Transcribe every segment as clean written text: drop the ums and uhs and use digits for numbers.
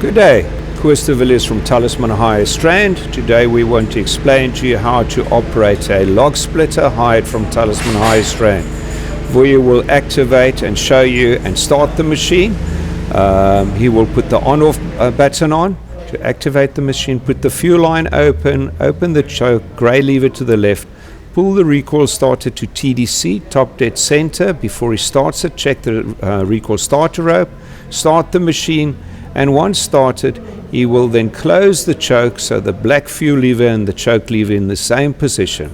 Good day, Koos de Villiers from Talisman Hire Strand. Today we want to explain to you how to operate a log splitter hired from Talisman Hire Strand. Vuyo will activate and show you and start the machine. He will put the on-off button on to activate the machine, put the fuel line open the choke, grey lever to the left, pull the recoil starter to TDC, top dead center. Before he starts it, check the recoil starter rope, start the machine, and once started, he will then close the choke so the black fuel lever and the choke lever in the same position.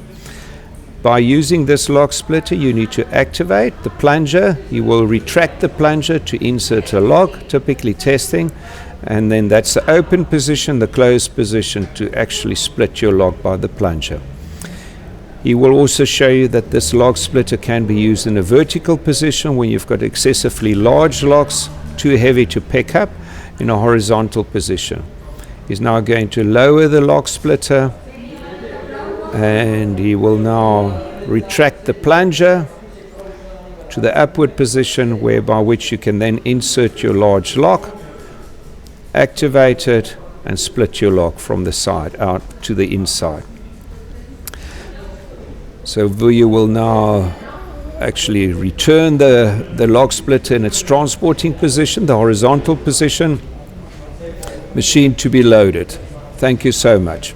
By using this log splitter, you need to activate the plunger. He will retract the plunger to insert a log, typically testing, and then that's the open position, the closed position to actually split your log by the plunger. He will also show you that this log splitter can be used in a vertical position when you've got excessively large logs, too heavy to pick up, in a horizontal position. He's now going to lower the log splitter, and he will now retract the plunger to the upward position, whereby which you can then insert your large log, activate it, and split your log from the side out to the inside. So Vuyo will now actually return the log splitter in its transporting position, the horizontal position, machine to be loaded. Thank you so much.